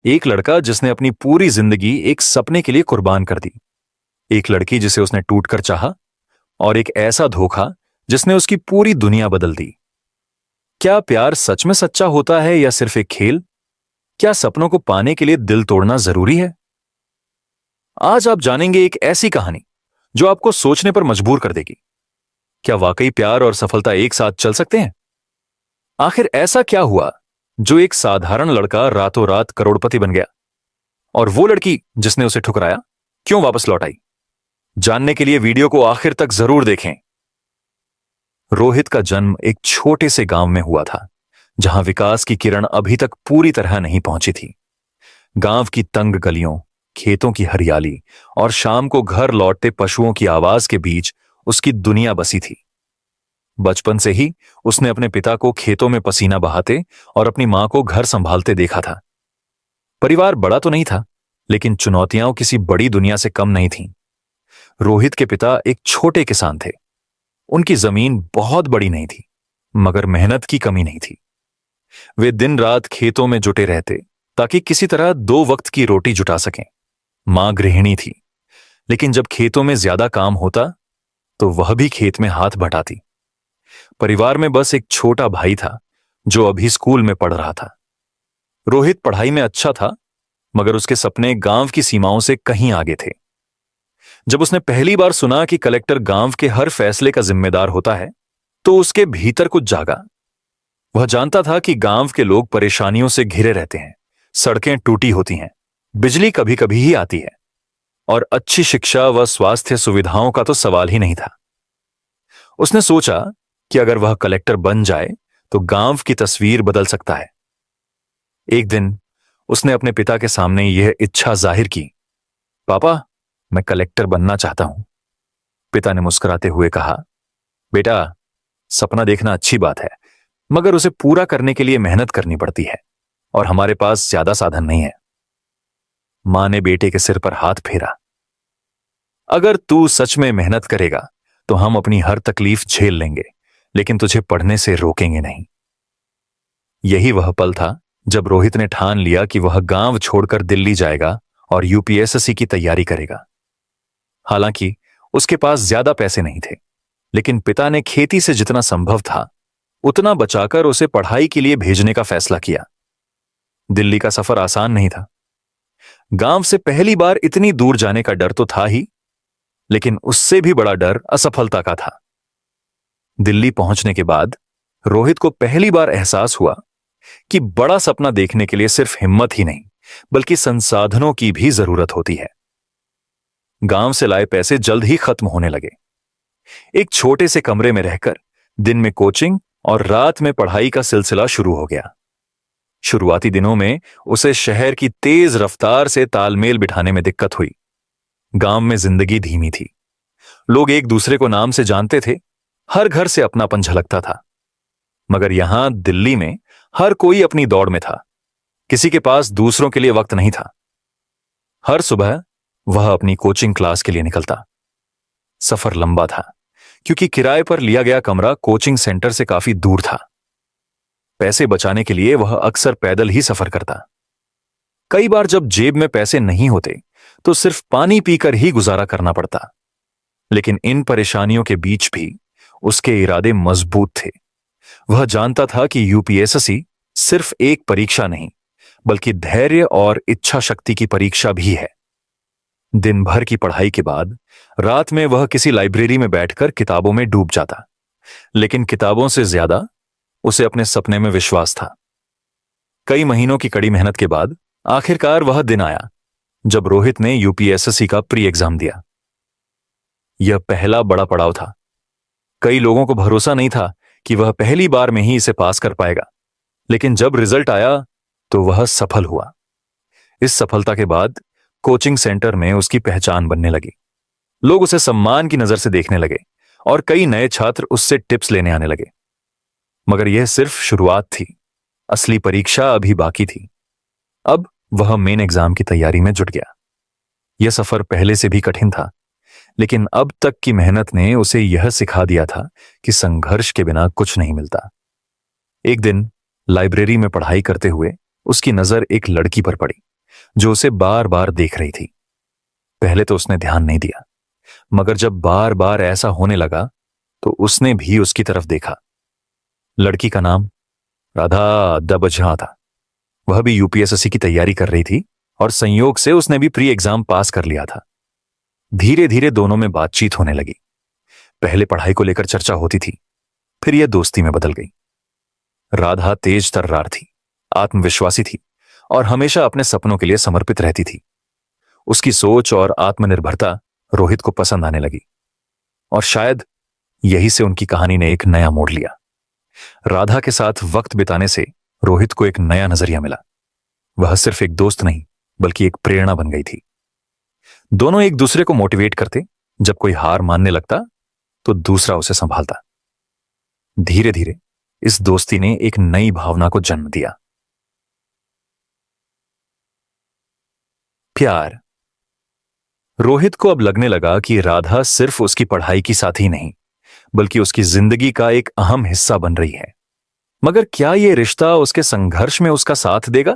एक लड़का जिसने अपनी पूरी जिंदगी एक सपने के लिए कुर्बान कर दी। एक लड़की जिसे उसने टूटकर चाहा। और एक ऐसा धोखा जिसने उसकी पूरी दुनिया बदल दी। क्या प्यार सच में सच्चा होता है या सिर्फ एक खेल? क्या सपनों को पाने के लिए दिल तोड़ना जरूरी है? आज आप जानेंगे एक ऐसी कहानी जो आपको सोचने पर मजबूर कर देगी। क्या वाकई प्यार और सफलता एक साथ चल सकते हैं? आखिर ऐसा क्या हुआ जो एक साधारण लड़का रातों रात करोड़पति बन गया? और वो लड़की जिसने उसे ठुकराया क्यों वापस लौट आई? जानने के लिए वीडियो को आखिर तक जरूर देखें। रोहित का जन्म एक छोटे से गांव में हुआ था, जहां विकास की किरण अभी तक पूरी तरह नहीं पहुंची थी। गांव की तंग गलियों, खेतों की हरियाली और शाम को घर लौटते पशुओं की आवाज के बीच उसकी दुनिया बसी थी। बचपन से ही उसने अपने पिता को खेतों में पसीना बहाते और अपनी मां को घर संभालते देखा था। परिवार बड़ा तो नहीं था, लेकिन चुनौतियां किसी बड़ी दुनिया से कम नहीं थीं। रोहित के पिता एक छोटे किसान थे। उनकी जमीन बहुत बड़ी नहीं थी, मगर मेहनत की कमी नहीं थी। वे दिन रात खेतों में जुटे रहते ताकि किसी तरह 2 वक्त की रोटी जुटा सकें। मां गृहिणी थी, लेकिन जब खेतों में ज्यादा काम होता तो वह भी खेत में हाथ बटाती। परिवार में बस एक छोटा भाई था जो अभी स्कूल में पढ़ रहा था। रोहित पढ़ाई में अच्छा था, मगर उसके सपने गांव की सीमाओं से कहीं आगे थे। जब उसने पहली बार सुना कि कलेक्टर गांव के हर फैसले का जिम्मेदार होता है, तो उसके भीतर कुछ जागा। वह जानता था कि गांव के लोग परेशानियों से घिरे रहते हैं, सड़कें टूटी होती हैं, बिजली कभी कभी ही आती है, और अच्छी शिक्षा व स्वास्थ्य सुविधाओं का तो सवाल ही नहीं था। उसने सोचा कि अगर वह कलेक्टर बन जाए तो गांव की तस्वीर बदल सकता है। एक दिन उसने अपने पिता के सामने यह इच्छा जाहिर की। पापा, मैं कलेक्टर बनना चाहता हूं। पिता ने मुस्कुराते हुए कहा, बेटा, सपना देखना अच्छी बात है, मगर उसे पूरा करने के लिए मेहनत करनी पड़ती है, और हमारे पास ज्यादा साधन नहीं है। मां ने बेटे के सिर पर हाथ फेरा। अगर तू सच में मेहनत करेगा तो हम अपनी हर तकलीफ झेल लेंगे, लेकिन तुझे पढ़ने से रोकेंगे नहीं। यही वह पल था जब रोहित ने ठान लिया कि वह गांव छोड़कर दिल्ली जाएगा और यूपीएससी की तैयारी करेगा। हालांकि उसके पास ज्यादा पैसे नहीं थे, लेकिन पिता ने खेती से जितना संभव था उतना बचाकर उसे पढ़ाई के लिए भेजने का फैसला किया। दिल्ली का सफर आसान नहीं था। गांव से पहली बार इतनी दूर जाने का डर तो था ही, लेकिन उससे भी बड़ा डर असफलता का था। दिल्ली पहुंचने के बाद रोहित को पहली बार एहसास हुआ कि बड़ा सपना देखने के लिए सिर्फ हिम्मत ही नहीं, बल्कि संसाधनों की भी जरूरत होती है। गांव से लाए पैसे जल्द ही खत्म होने लगे। एक छोटे से कमरे में रहकर दिन में कोचिंग और रात में पढ़ाई का सिलसिला शुरू हो गया। शुरुआती दिनों में उसे शहर की तेज रफ्तार से तालमेल बिठाने में दिक्कत हुई। गांव में जिंदगी धीमी थी। लोग एक दूसरे को नाम से जानते थे, हर घर से अपनापन झलकता था। मगर यहां दिल्ली में हर कोई अपनी दौड़ में था। किसी के पास दूसरों के लिए वक्त नहीं था। हर सुबह वह अपनी कोचिंग क्लास के लिए निकलता। सफर लंबा था, क्योंकि किराए पर लिया गया कमरा कोचिंग सेंटर से काफी दूर था। पैसे बचाने के लिए वह अक्सर पैदल ही सफर करता। कई बार जब जेब में पैसे नहीं होते तो सिर्फ पानी पीकर ही गुजारा करना पड़ता। लेकिन इन परेशानियों के बीच भी उसके इरादे मजबूत थे। वह जानता था कि यूपीएससी सिर्फ एक परीक्षा नहीं, बल्कि धैर्य और इच्छा शक्ति की परीक्षा भी है। दिन भर की पढ़ाई के बाद रात में वह किसी लाइब्रेरी में बैठकर किताबों में डूब जाता। लेकिन किताबों से ज्यादा उसे अपने सपने में विश्वास था। कई महीनों की कड़ी मेहनत के बाद आखिरकार वह दिन आया जब रोहित ने यूपीएससी का प्री एग्जाम दिया। यह पहला बड़ा पड़ाव था। कई लोगों को भरोसा नहीं था कि वह पहली बार में ही इसे पास कर पाएगा, लेकिन जब रिजल्ट आया तो वह सफल हुआ। इस सफलता के बाद कोचिंग सेंटर में उसकी पहचान बनने लगी। लोग उसे सम्मान की नजर से देखने लगे और कई नए छात्र उससे टिप्स लेने आने लगे। मगर यह सिर्फ शुरुआत थी। असली परीक्षा अभी बाकी थी। अब वह मेन एग्जाम की तैयारी में जुट गया। यह सफर पहले से भी कठिन था, लेकिन अब तक की मेहनत ने उसे यह सिखा दिया था कि संघर्ष के बिना कुछ नहीं मिलता। एक दिन लाइब्रेरी में पढ़ाई करते हुए उसकी नजर एक लड़की पर पड़ी। जो उसे बार बार देख रही थी। पहले तो उसने ध्यान नहीं दिया, मगर जब बार बार ऐसा होने लगा तो उसने भी उसकी तरफ देखा। लड़की का नाम राधा दबझा था। वह भी यूपीएसएससी की तैयारी कर रही थी और संयोग से उसने भी प्री एग्जाम पास कर लिया था। धीरे धीरे दोनों में बातचीत होने लगी। पहले पढ़ाई को लेकर चर्चा होती थी, फिर यह दोस्ती में बदल गई। राधा तेज तर्रार थी, आत्मविश्वासी थी और हमेशा अपने सपनों के लिए समर्पित रहती थी। उसकी सोच और आत्मनिर्भरता रोहित को पसंद आने लगी और शायद यही से उनकी कहानी ने एक नया मोड़ लिया। राधा के साथ वक्त बिताने से रोहित को एक नया नजरिया मिला। वह सिर्फ एक दोस्त नहीं बल्कि एक प्रेरणा बन गई थी। दोनों एक दूसरे को मोटिवेट करते। जब कोई हार मानने लगता तो दूसरा उसे संभालता। धीरे धीरे इस दोस्ती ने एक नई भावना को जन्म दिया, प्यार। रोहित को अब लगने लगा कि राधा सिर्फ उसकी पढ़ाई की साथी नहीं बल्कि उसकी जिंदगी का एक अहम हिस्सा बन रही है। मगर क्या यह रिश्ता उसके संघर्ष में उसका साथ देगा,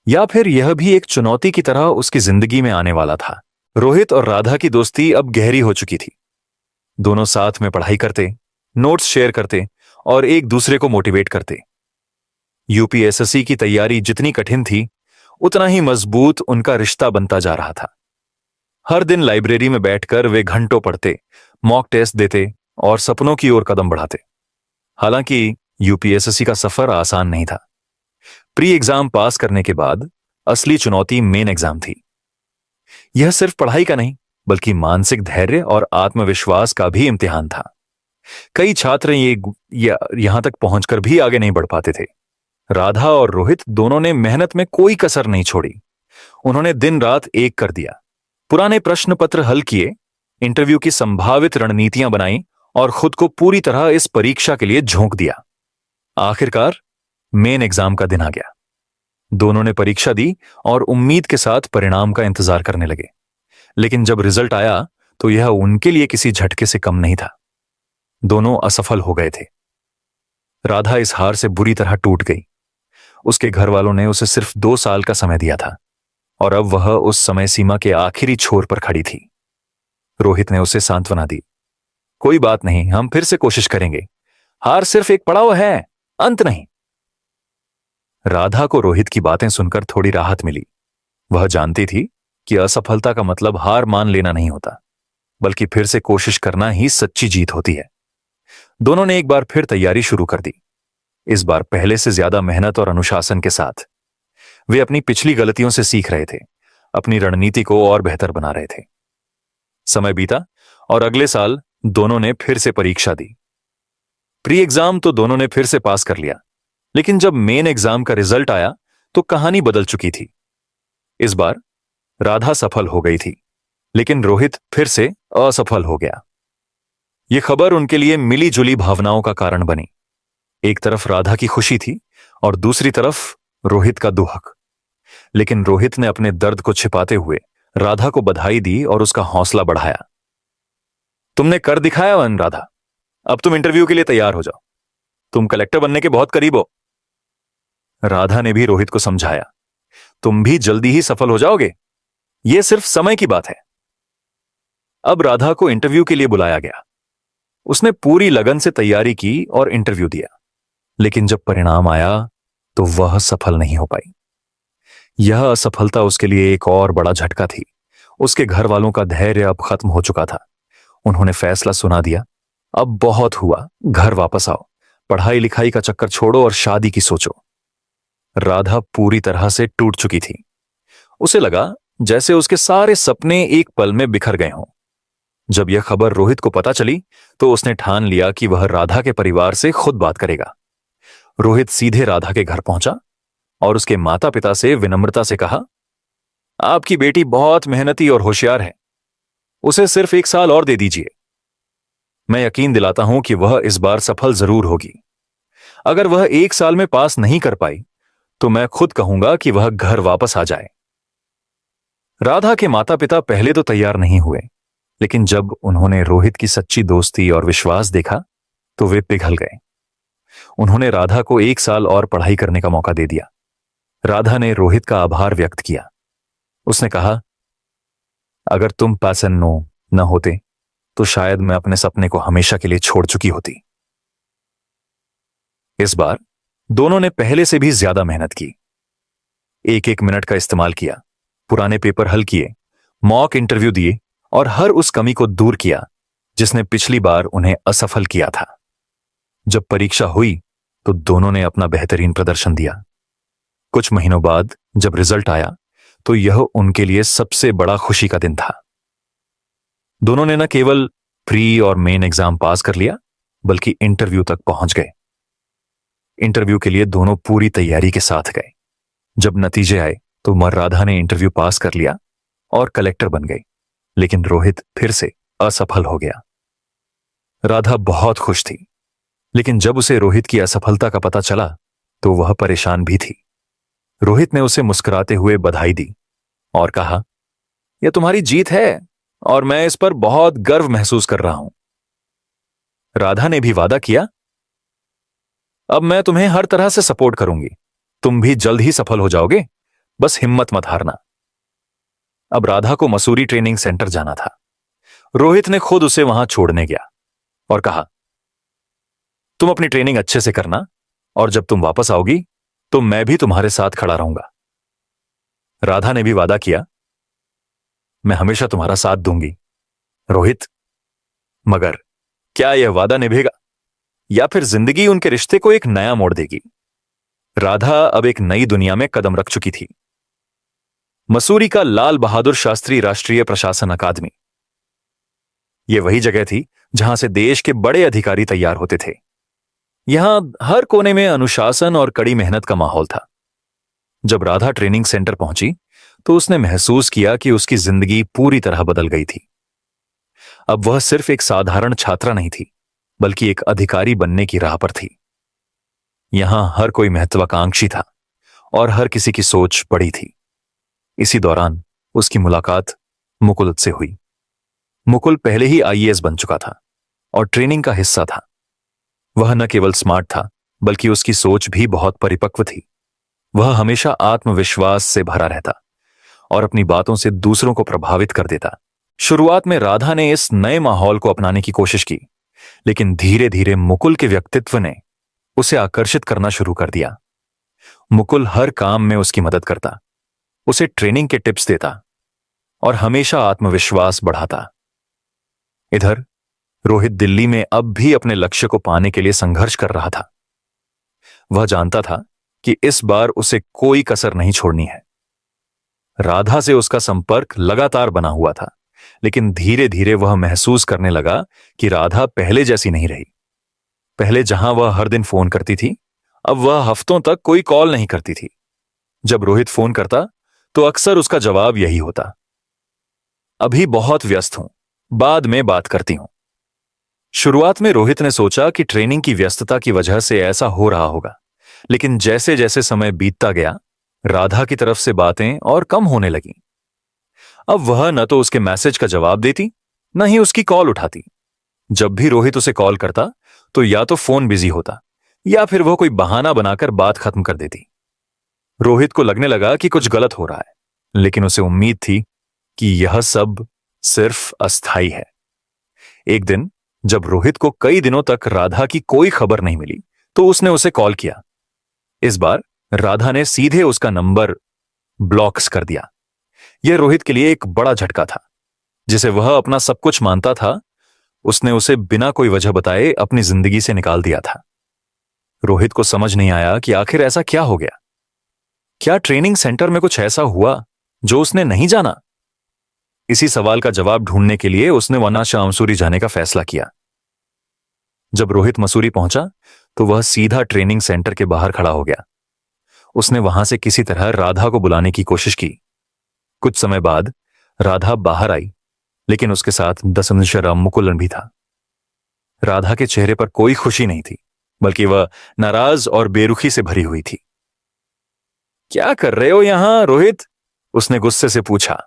या फिर यह भी एक चुनौती की तरह उसकी जिंदगी में आने वाला था? रोहित और राधा की दोस्ती अब गहरी हो चुकी थी। दोनों साथ में पढ़ाई करते, नोट्स शेयर करते और एक दूसरे को मोटिवेट करते। यूपीएसएससी की तैयारी जितनी कठिन थी उतना ही मजबूत उनका रिश्ता बनता जा रहा था। हर दिन लाइब्रेरी में बैठकर वे घंटों पढ़ते, मॉक टेस्ट देते और सपनों की ओर कदम बढ़ाते। हालांकि यूपीएसएससी का सफर आसान नहीं था। प्री एग्जाम पास करने के बाद असली चुनौती मेन एग्जाम थी। यह सिर्फ पढ़ाई का नहीं बल्कि मानसिक धैर्य और आत्मविश्वास का भी इम्तिहान था। कई छात्र यहां तक पहुंचकर भी आगे नहीं बढ़ पाते थे। राधा और रोहित दोनों ने मेहनत में कोई कसर नहीं छोड़ी। उन्होंने दिन रात एक कर दिया, पुराने प्रश्न पत्र हल किए, इंटरव्यू की संभावित रणनीतियां बनाई और खुद को पूरी तरह इस परीक्षा के लिए झोंक दिया। आखिरकार मेन एग्जाम का दिन आ गया। दोनों ने परीक्षा दी और उम्मीद के साथ परिणाम का इंतजार करने लगे। लेकिन जब रिजल्ट आया तो यह उनके लिए किसी झटके से कम नहीं था। दोनों असफल हो गए थे। राधा इस हार से बुरी तरह टूट गई। उसके घर वालों ने उसे सिर्फ 2 साल का समय दिया था और अब वह उस समय सीमा के आखिरी छोर पर खड़ी थी। रोहित ने उसे सांत्वना दी, कोई बात नहीं, हम फिर से कोशिश करेंगे। हार सिर्फ एक पड़ाव है, अंत नहीं। राधा को रोहित की बातें सुनकर थोड़ी राहत मिली। वह जानती थी कि असफलता का मतलब हार मान लेना नहीं होता, बल्कि फिर से कोशिश करना ही सच्ची जीत होती है। दोनों ने एक बार फिर तैयारी शुरू कर दी, इस बार पहले से ज्यादा मेहनत और अनुशासन के साथ। वे अपनी पिछली गलतियों से सीख रहे थे, अपनी रणनीति को और बेहतर बना रहे थे। समय बीता और अगले साल दोनों ने फिर से परीक्षा दी। प्री एग्जाम तो दोनों ने फिर से पास कर लिया, लेकिन जब मेन एग्जाम का रिजल्ट आया तो कहानी बदल चुकी थी। इस बार राधा सफल हो गई थी, लेकिन रोहित फिर से असफल हो गया। यह खबर उनके लिए मिली जुली भावनाओं का कारण बनी। एक तरफ राधा की खुशी थी और दूसरी तरफ रोहित का दुहक। लेकिन रोहित ने अपने दर्द को छिपाते हुए राधा को बधाई दी और उसका हौसला बढ़ाया। तुमने कर दिखाया वन राधा, अब तुम इंटरव्यू के लिए तैयार हो जाओ, तुम कलेक्टर बनने के बहुत करीब हो। राधा ने भी रोहित को समझाया, तुम भी जल्दी ही सफल हो जाओगे, यह सिर्फ समय की बात है। अब राधा को इंटरव्यू के लिए बुलाया गया। उसने पूरी लगन से तैयारी की और इंटरव्यू दिया, लेकिन जब परिणाम आया तो वह सफल नहीं हो पाई। यह असफलता उसके लिए एक और बड़ा झटका थी। उसके घर वालों का धैर्य अब खत्म हो चुका था। उन्होंने फैसला सुना दिया, अब बहुत हुआ, घर वापस आओ, पढ़ाई लिखाई का चक्कर छोड़ो और शादी की सोचो। राधा पूरी तरह से टूट चुकी थी। उसे लगा जैसे उसके सारे सपने एक पल में बिखर गए हों। जब यह खबर रोहित को पता चली तो उसने ठान लिया कि वह राधा के परिवार से खुद बात करेगा। रोहित सीधे राधा के घर पहुंचा और उसके माता पिता से विनम्रता से कहा, आपकी बेटी बहुत मेहनती और होशियार है, उसे सिर्फ 1 साल और दे दीजिए। मैं यकीन दिलाता हूं कि वह इस बार सफल जरूर होगी। अगर वह 1 साल में पास नहीं कर पाई तो मैं खुद कहूंगा कि वह घर वापस आ जाए। राधा के माता पिता पहले तो तैयार नहीं हुए, लेकिन जब उन्होंने रोहित की सच्ची दोस्ती और विश्वास देखा तो वे पिघल गए। उन्होंने राधा को 1 साल और पढ़ाई करने का मौका दे दिया। राधा ने रोहित का आभार व्यक्त किया। उसने कहा, अगर तुम पैसन नो न होते तो शायद मैं अपने सपने को हमेशा के लिए छोड़ चुकी होती। इस बार दोनों ने पहले से भी ज्यादा मेहनत की। एक एक मिनट का इस्तेमाल किया, पुराने पेपर हल किए, मॉक इंटरव्यू दिए और हर उस कमी को दूर किया जिसने पिछली बार उन्हें असफल किया था। जब परीक्षा हुई तो दोनों ने अपना बेहतरीन प्रदर्शन दिया। कुछ महीनों बाद जब रिजल्ट आया तो यह उनके लिए सबसे बड़ा खुशी का दिन था। दोनों ने न केवल प्री और मेन एग्जाम पास कर लिया बल्कि इंटरव्यू तक पहुंच गए। इंटरव्यू के लिए दोनों पूरी तैयारी के साथ गए। जब नतीजे आए तो राधा ने इंटरव्यू पास कर लिया और कलेक्टर बन गई, लेकिन रोहित फिर से असफल हो गया। राधा बहुत खुश थी, लेकिन जब उसे रोहित की असफलता का पता चला तो वह परेशान भी थी। रोहित ने उसे मुस्कुराते हुए बधाई दी और कहा, यह तुम्हारी जीत है और मैं इस पर बहुत गर्व महसूस कर रहा हूं। राधा ने भी वादा किया, अब मैं तुम्हें हर तरह से सपोर्ट करूंगी, तुम भी जल्द ही सफल हो जाओगे, बस हिम्मत मत हारना। अब राधा को मसूरी ट्रेनिंग सेंटर जाना था। रोहित ने खुद उसे वहां छोड़ने गया और कहा, तुम अपनी ट्रेनिंग अच्छे से करना और जब तुम वापस आओगी तो मैं भी तुम्हारे साथ खड़ा रहूंगा। राधा ने भी वादा किया, मैं हमेशा तुम्हारा साथ दूंगी। रोहित, मगर क्या यह वादा निभेगा या फिर जिंदगी उनके रिश्ते को एक नया मोड़ देगी? राधा अब एक नई दुनिया में कदम रख चुकी थी। मसूरी का लाल बहादुर शास्त्री राष्ट्रीय प्रशासन अकादमी, यह वही जगह थी जहां से देश के बड़े अधिकारी तैयार होते थे। यहां हर कोने में अनुशासन और कड़ी मेहनत का माहौल था। जब राधा ट्रेनिंग सेंटर पहुंची तो उसने महसूस किया कि उसकी जिंदगी पूरी तरह बदल गई थी। अब वह सिर्फ एक साधारण छात्रा नहीं थी, बल्कि एक अधिकारी बनने की राह पर थी। यहां हर कोई महत्वाकांक्षी था और हर किसी की सोच बड़ी थी। इसी दौरान उसकी मुलाकात मुकुल से हुई। मुकुल पहले ही आईएएस बन चुका था और ट्रेनिंग का हिस्सा था। वह न केवल स्मार्ट था बल्कि उसकी सोच भी बहुत परिपक्व थी। वह हमेशा आत्मविश्वास से भरा रहता और अपनी बातों से दूसरों को प्रभावित कर देता। शुरुआत में राधा ने इस नए माहौल को अपनाने की कोशिश की, लेकिन धीरे धीरे मुकुल के व्यक्तित्व ने उसे आकर्षित करना शुरू कर दिया। मुकुल हर काम में उसकी मदद करता, उसे ट्रेनिंग के टिप्स देता और हमेशा आत्मविश्वास बढ़ाता। इधर रोहित दिल्ली में अब भी अपने लक्ष्य को पाने के लिए संघर्ष कर रहा था। वह जानता था कि इस बार उसे कोई कसर नहीं छोड़नी है। राधा से उसका संपर्क लगातार बना हुआ था, लेकिन धीरे धीरे वह महसूस करने लगा कि राधा पहले जैसी नहीं रही। पहले जहां वह हर दिन फोन करती थी, अब वह हफ्तों तक कोई कॉल नहीं करती थी। जब रोहित फोन करता तो अक्सर उसका जवाब यही होता, अभी बहुत व्यस्त हूं, बाद में बात करती हूं। शुरुआत में रोहित ने सोचा कि ट्रेनिंग की व्यस्तता की वजह से ऐसा हो रहा होगा, लेकिन जैसे जैसे समय बीतता गया, राधा की तरफ से बातें और कम होने लगीं। अब वह न तो उसके मैसेज का जवाब देती, न ही उसकी कॉल उठाती। जब भी रोहित उसे कॉल करता तो या तो फोन बिजी होता या फिर वह कोई बहाना बनाकर बात खत्म कर देती। रोहित को लगने लगा कि कुछ गलत हो रहा है, लेकिन उसे उम्मीद थी कि यह सब सिर्फ अस्थायी है। एक दिन जब रोहित को कई दिनों तक राधा की कोई खबर नहीं मिली तो उसने उसे कॉल किया। इस बार राधा ने सीधे उसका नंबर ब्लॉक्स कर दिया। यह रोहित के लिए एक बड़ा झटका था। जिसे वह अपना सब कुछ मानता था, उसने उसे बिना कोई वजह बताए अपनी जिंदगी से निकाल दिया था। रोहित को समझ नहीं आया कि आखिर ऐसा क्या हो गया। क्या ट्रेनिंग सेंटर में कुछ ऐसा हुआ जो उसने नहीं जाना? इसी सवाल का जवाब ढूंढने के लिए उसने वनाशा मसूरी जाने का फैसला किया। जब रोहित मसूरी पहुंचा तो वह सीधा ट्रेनिंग सेंटर के बाहर खड़ा हो गया। उसने वहां से किसी तरह राधा को बुलाने की कोशिश की। कुछ समय बाद राधा बाहर आई, लेकिन उसके साथ दशमशरा मुकुलन भी था। राधा के चेहरे पर कोई खुशी नहीं थी, बल्कि वह नाराज और बेरुखी से भरी हुई थी। क्या कर रहे हो यहां, रोहित? उसने गुस्से से पूछा।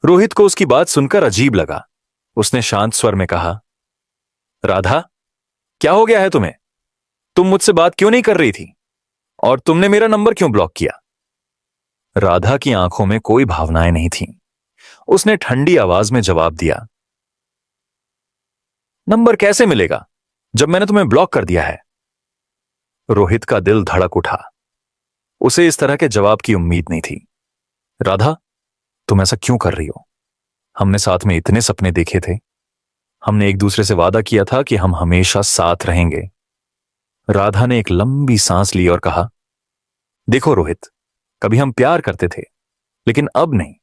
रोहित को उसकी बात सुनकर अजीब लगा। उसने शांत स्वर में कहा, राधा, क्या हो गया है तुम्हें? तुम मुझसे बात क्यों नहीं कर रही थी? और तुमने मेरा नंबर क्यों ब्लॉक किया? राधा की आंखों में कोई भावनाएं नहीं थीं। उसने ठंडी आवाज में जवाब दिया, नंबर कैसे मिलेगा जब मैंने तुम्हें ब्लॉक कर दिया है? रोहित का दिल धड़क उठा। उसे इस तरह के जवाब की उम्मीद नहीं थी। राधा, तुम ऐसा क्यों कर रही हो? हमने साथ में इतने सपने देखे थे। हमने एक दूसरे से वादा किया था कि हम हमेशा साथ रहेंगे। राधा ने एक लंबी सांस ली और कहा, देखो रोहित, कभी हम प्यार करते थे, लेकिन अब नहीं।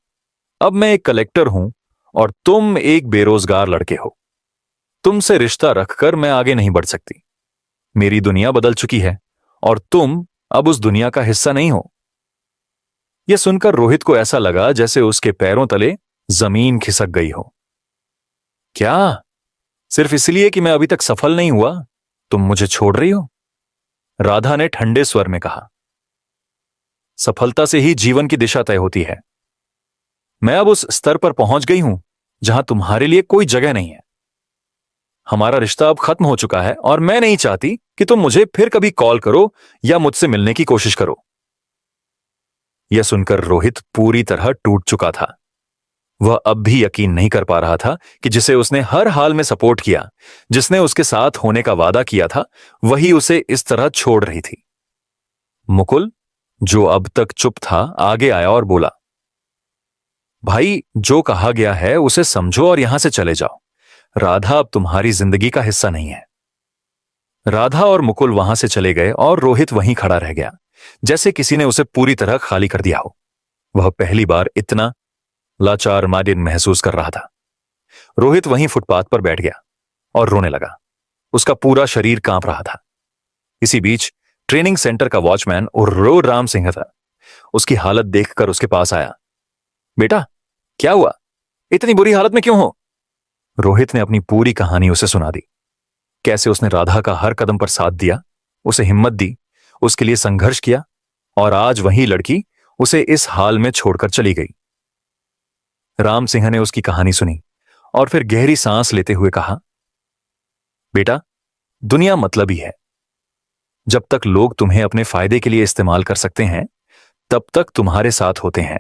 अब मैं एक कलेक्टर हूं और तुम एक बेरोजगार लड़के हो। तुमसे रिश्ता रखकर मैं आगे नहीं बढ़ सकती। मेरी दुनिया बदल चुकी है और तुम अब उस दुनिया का हिस्सा नहीं हो। यह सुनकर रोहित को ऐसा लगा जैसे उसके पैरों तले जमीन खिसक गई हो। क्या? सिर्फ इसलिए कि मैं अभी तक सफल नहीं हुआ, तुम मुझे छोड़ रही हो? राधा ने ठंडे स्वर में कहा, सफलता से ही जीवन की दिशा तय होती है। मैं अब उस स्तर पर पहुंच गई हूं जहां तुम्हारे लिए कोई जगह नहीं है। हमारा रिश्ता अब खत्म हो चुका है और मैं नहीं चाहती कि तुम मुझे फिर कभी कॉल करो या मुझसे मिलने की कोशिश करो। यह सुनकर रोहित पूरी तरह टूट चुका था। वह अब भी यकीन नहीं कर पा रहा था कि जिसे उसने हर हाल में सपोर्ट किया, जिसने उसके साथ होने का वादा किया था, वही उसे इस तरह छोड़ रही थी। मुकुल, जो अब तक चुप था, आगे आया और बोला, भाई, जो कहा गया है उसे समझो और यहां से चले जाओ। राधा अब तुम्हारी जिंदगी का हिस्सा नहीं है। राधा और मुकुल वहां से चले गए और रोहित वहीं खड़ा रह गया, जैसे किसी ने उसे पूरी तरह खाली कर दिया हो। वह पहली बार इतना लाचार मादिन महसूस कर रहा था। रोहित वहीं फुटपाथ पर बैठ गया और रोने लगा। उसका पूरा शरीर कांप रहा था। इसी बीच ट्रेनिंग सेंटर का वॉचमैन और राम सिंह था। उसकी हालत देखकर उसके पास आया। बेटा, क्या हुआ? इतनी बुरी हालत में क्यों हो? रोहित ने अपनी पूरी कहानी उसे सुना दी। कैसे उसने राधा का हर कदम पर साथ दिया, उसे हिम्मत दी, उसके लिए संघर्ष किया, और आज वही लड़की उसे इस हाल में छोड़कर चली गई। राम सिंह ने उसकी कहानी सुनी और फिर गहरी सांस लेते हुए कहा, बेटा, दुनिया मतलबी है। जब तक लोग तुम्हें अपने फायदे के लिए इस्तेमाल कर सकते हैं, तब तक तुम्हारे साथ होते हैं।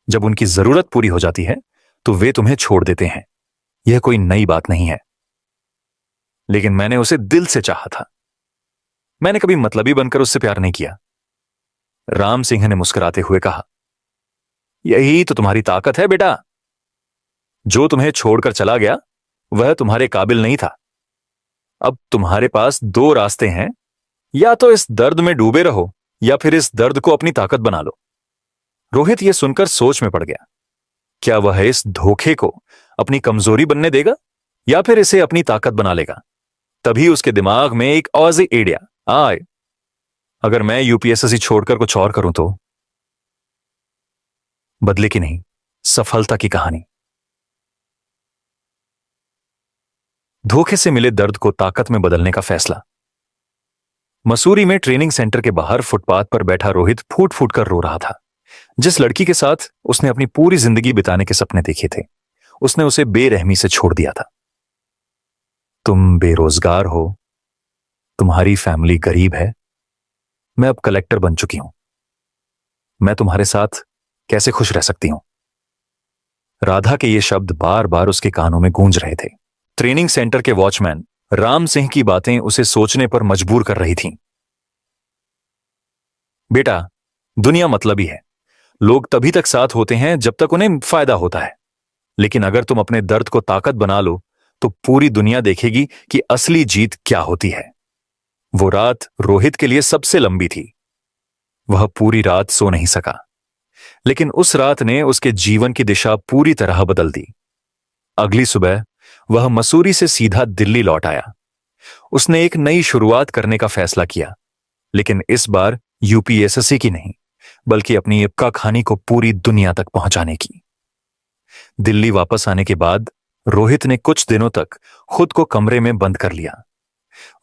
जब उनकी जरूरत पूरी हो जाती है तो वे तुम्हें छोड़ देते हैं। यह कोई नई बात नहीं है। लेकिन मैंने उसे दिल से चाहा था। मैंने कभी मतलबी बनकर उससे प्यार नहीं किया। राम सिंह ने मुस्कुराते हुए कहा, यही तो तुम्हारी ताकत है बेटा। जो तुम्हें छोड़कर चला गया वह तुम्हारे काबिल नहीं था। अब तुम्हारे पास दो रास्ते हैं, या तो इस दर्द में डूबे रहो या फिर इस दर्द को अपनी ताकत बना लो। रोहित यह सुनकर सोच में पड़ गया। क्या वह इस धोखे को अपनी कमजोरी बनने देगा या फिर इसे अपनी ताकत बना लेगा? तभी उसके दिमाग में एक औज़ी आइडिया आए, अगर मैं यूपीएससी छोड़कर कुछ और करूं तो। बदले की नहीं, सफलता की कहानी। धोखे से मिले दर्द को ताकत में बदलने का फैसला। मसूरी में ट्रेनिंग सेंटर के बाहर फुटपाथ पर बैठा रोहित फूट फूट कर रो रहा था। जिस लड़की के साथ उसने अपनी पूरी जिंदगी बिताने के सपने देखे थे, उसने उसे बेरहमी से छोड़ दिया था। तुम बेरोजगार हो, तुम्हारी फैमिली गरीब है, मैं अब कलेक्टर बन चुकी हूं। मैं तुम्हारे साथ कैसे खुश रह सकती हूं? राधा के ये शब्द बार बार उसके कानों में गूंज रहे थे। ट्रेनिंग सेंटर के वॉचमैन राम सिंह की बातें उसे सोचने पर मजबूर कर रही थीं। बेटा, दुनिया मतलबी है। लोग तभी तक साथ होते हैं जब तक उन्हें फायदा होता है। लेकिन अगर तुम अपने दर्द को ताकत बना लो तो पूरी दुनिया देखेगी कि असली जीत क्या होती है। वो रात रोहित के लिए सबसे लंबी थी। वह पूरी रात सो नहीं सका, लेकिन उस रात ने उसके जीवन की दिशा पूरी तरह बदल दी। अगली सुबह वह मसूरी से सीधा दिल्ली लौट आया। उसने एक नई शुरुआत करने का फैसला किया, लेकिन इस बार यूपीएससी की नहीं, बल्कि अपनी इब्का खानी को पूरी दुनिया तक पहुंचाने की। दिल्ली वापस आने के बाद रोहित ने कुछ दिनों तक खुद को कमरे में बंद कर लिया।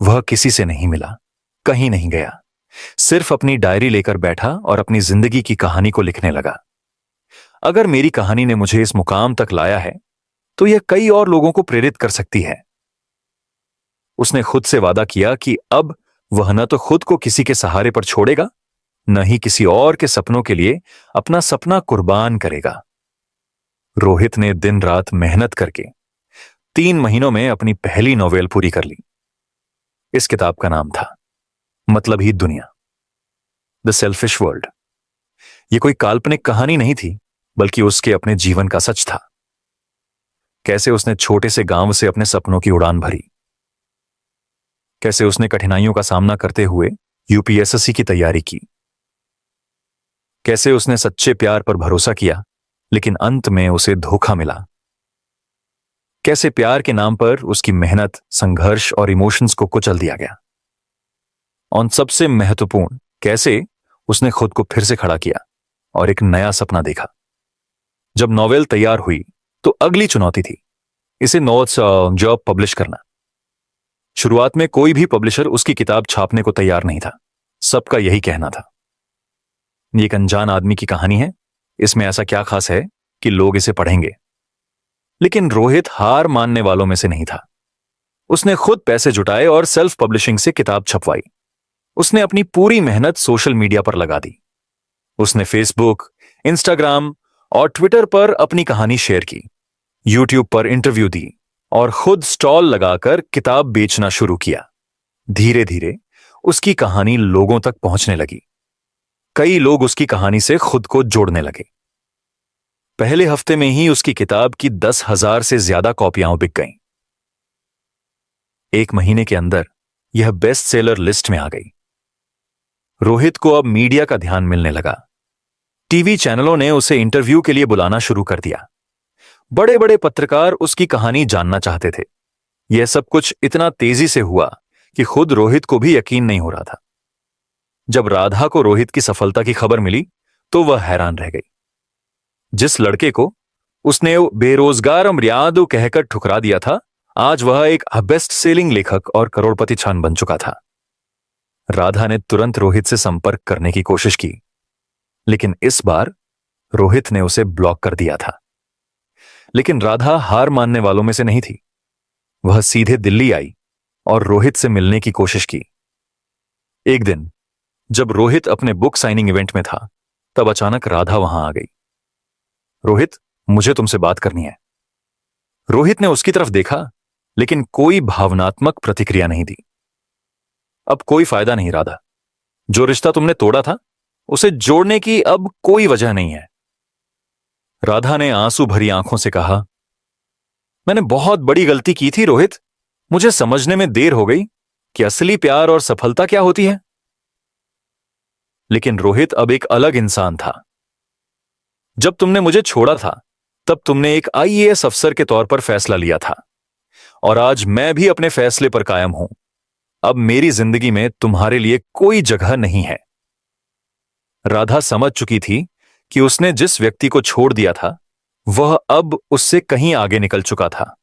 वह किसी से नहीं मिला, कहीं नहीं गया, सिर्फ अपनी डायरी लेकर बैठा और अपनी जिंदगी की कहानी को लिखने लगा। अगर मेरी कहानी ने मुझे इस मुकाम तक लाया है तो यह कई और लोगों को प्रेरित कर सकती है। उसने खुद से वादा किया कि अब वह न तो खुद को किसी के सहारे पर छोड़ेगा, न ही किसी और के सपनों के लिए अपना सपना कुर्बान करेगा। रोहित ने दिन रात मेहनत करके 3 महीनों में अपनी पहली नॉवेल पूरी कर ली। इस किताब का नाम था मतलब ही दुनिया, द सेल्फिश वर्ल्ड। यह कोई काल्पनिक कहानी नहीं थी, बल्कि उसके अपने जीवन का सच था। कैसे उसने छोटे से गांव से अपने सपनों की उड़ान भरी, कैसे उसने कठिनाइयों का सामना करते हुए यूपीएसएससी की तैयारी की, कैसे उसने सच्चे प्यार पर भरोसा किया लेकिन अंत में उसे धोखा मिला, कैसे प्यार के नाम पर उसकी मेहनत, संघर्ष और इमोशंस को कुचल दिया गया, और सबसे महत्वपूर्ण, कैसे उसने खुद को फिर से खड़ा किया और एक नया सपना देखा। जब नॉवेल तैयार हुई तो अगली चुनौती थी इसे नोट्स जॉब पब्लिश करना। शुरुआत में कोई भी पब्लिशर उसकी किताब छापने को तैयार नहीं था। सबका यही कहना था, ये एक अनजान आदमी की कहानी है, इसमें ऐसा क्या खास है कि लोग इसे पढ़ेंगे। लेकिन रोहित हार मानने वालों में से नहीं था। उसने खुद पैसे जुटाए और सेल्फ पब्लिशिंग से किताब छपवाई। उसने अपनी पूरी मेहनत सोशल मीडिया पर लगा दी। उसने फेसबुक, इंस्टाग्राम और ट्विटर पर अपनी कहानी शेयर की, यूट्यूब पर इंटरव्यू दी और खुद स्टॉल लगाकर किताब बेचना शुरू किया। धीरे धीरे उसकी कहानी लोगों तक पहुंचने लगी। कई लोग उसकी कहानी से खुद को जोड़ने लगे। पहले हफ्ते में ही उसकी किताब की 10,000 से ज्यादा कॉपियां बिक गईं। 1 महीने के अंदर यह बेस्ट सेलर लिस्ट में आ गई। रोहित को अब मीडिया का ध्यान मिलने लगा। टीवी चैनलों ने उसे इंटरव्यू के लिए बुलाना शुरू कर दिया। बड़े बड़े पत्रकार उसकी कहानी जानना चाहते थे। यह सब कुछ इतना तेजी से हुआ कि खुद रोहित को भी यकीन नहीं हो रहा था। जब राधा को रोहित की सफलता की खबर मिली तो वह हैरान रह गई। जिस लड़के को उसने बेरोजगार मर्यादु कहकर ठुकरा दिया था, आज वह एक बेस्ट सेलिंग लेखक और करोड़पति छान बन चुका था। राधा ने तुरंत रोहित से संपर्क करने की कोशिश की, लेकिन इस बार रोहित ने उसे ब्लॉक कर दिया था। लेकिन राधा हार मानने वालों में से नहीं थी। वह सीधे दिल्ली आई और रोहित से मिलने की कोशिश की। एक दिन जब रोहित अपने बुक साइनिंग इवेंट में था, तब अचानक राधा वहां आ गई। रोहित, मुझे तुमसे बात करनी है। रोहित ने उसकी तरफ देखा, लेकिन कोई भावनात्मक प्रतिक्रिया नहीं दी। अब कोई फायदा नहीं राधा, जो रिश्ता तुमने तोड़ा था उसे जोड़ने की अब कोई वजह नहीं है। राधा ने आंसू भरी आंखों से कहा, मैंने बहुत बड़ी गलती की थी रोहित। मुझे समझने में देर हो गई कि असली प्यार और सफलता क्या होती है। लेकिन रोहित अब एक अलग इंसान था। जब तुमने मुझे छोड़ा था तब तुमने एक आईएएस अफसर के तौर पर फैसला लिया था, और आज मैं भी अपने फैसले पर कायम हूं। अब मेरी जिंदगी में तुम्हारे लिए कोई जगह नहीं है। राधा समझ चुकी थी कि उसने जिस व्यक्ति को छोड़ दिया था वह अब उससे कहीं आगे निकल चुका था।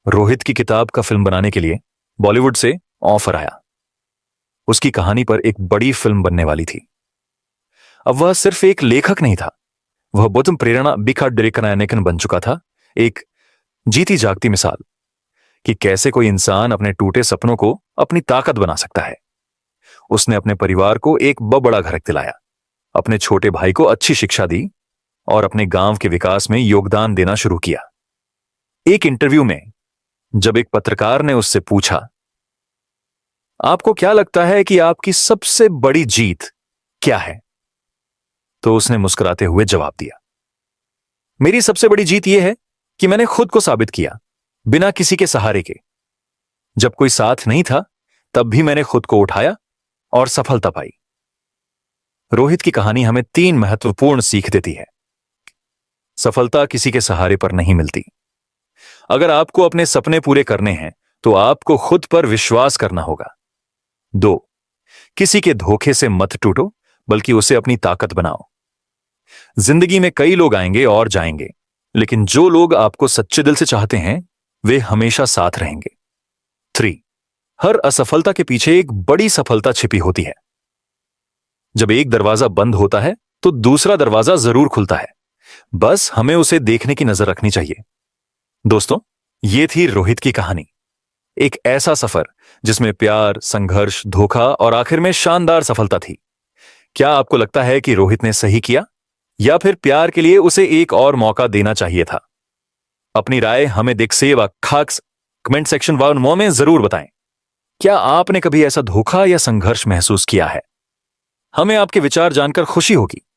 रोहित की किताब का फिल्म बनाने के लिए बॉलीवुड से ऑफर आया। उसकी कहानी पर एक बड़ी फिल्म बनने वाली थी। अब वह सिर्फ एक लेखक नहीं था, वह बुद्ध प्रेरणा बिखाडिकन बन चुका था। एक जीती जागती मिसाल कि कैसे कोई इंसान अपने टूटे सपनों को अपनी ताकत बना सकता है। उसने अपने परिवार को एक बड़ा घर दिलाया, अपने छोटे भाई को अच्छी शिक्षा दी और अपने गांव के विकास में योगदान देना शुरू किया। एक इंटरव्यू में जब एक पत्रकार ने उससे पूछा, आपको क्या लगता है कि आपकी सबसे बड़ी जीत क्या है, तो उसने मुस्कुराते हुए जवाब दिया, मेरी सबसे बड़ी जीत यह है कि मैंने खुद को साबित किया बिना किसी के सहारे के। जब कोई साथ नहीं था तब भी मैंने खुद को उठाया और सफलता पाई। रोहित की कहानी हमें 3 महत्वपूर्ण सीख देती है। सफलता किसी के सहारे पर नहीं मिलती। अगर आपको अपने सपने पूरे करने हैं तो आपको खुद पर विश्वास करना होगा। 2, किसी के धोखे से मत टूटो, बल्कि उसे अपनी ताकत बनाओ। जिंदगी में कई लोग आएंगे और जाएंगे, लेकिन जो लोग आपको सच्चे दिल से चाहते हैं वे हमेशा साथ रहेंगे। 3, हर असफलता के पीछे एक बड़ी सफलता छिपी होती है। जब एक दरवाजा बंद होता है तो दूसरा दरवाजा जरूर खुलता है, बस हमें उसे देखने की नजर रखनी चाहिए। दोस्तों, यह थी रोहित की कहानी। एक ऐसा सफर जिसमें प्यार, संघर्ष, धोखा और आखिर में शानदार सफलता थी। क्या आपको लगता है कि रोहित ने सही किया, या फिर प्यार के लिए उसे एक और मौका देना चाहिए था? अपनी राय हमें दिख से व खाक्स कमेंट सेक्शन व में जरूर बताएं। क्या आपने कभी ऐसा धोखा या संघर्ष महसूस किया है? हमें आपके विचार जानकर खुशी होगी।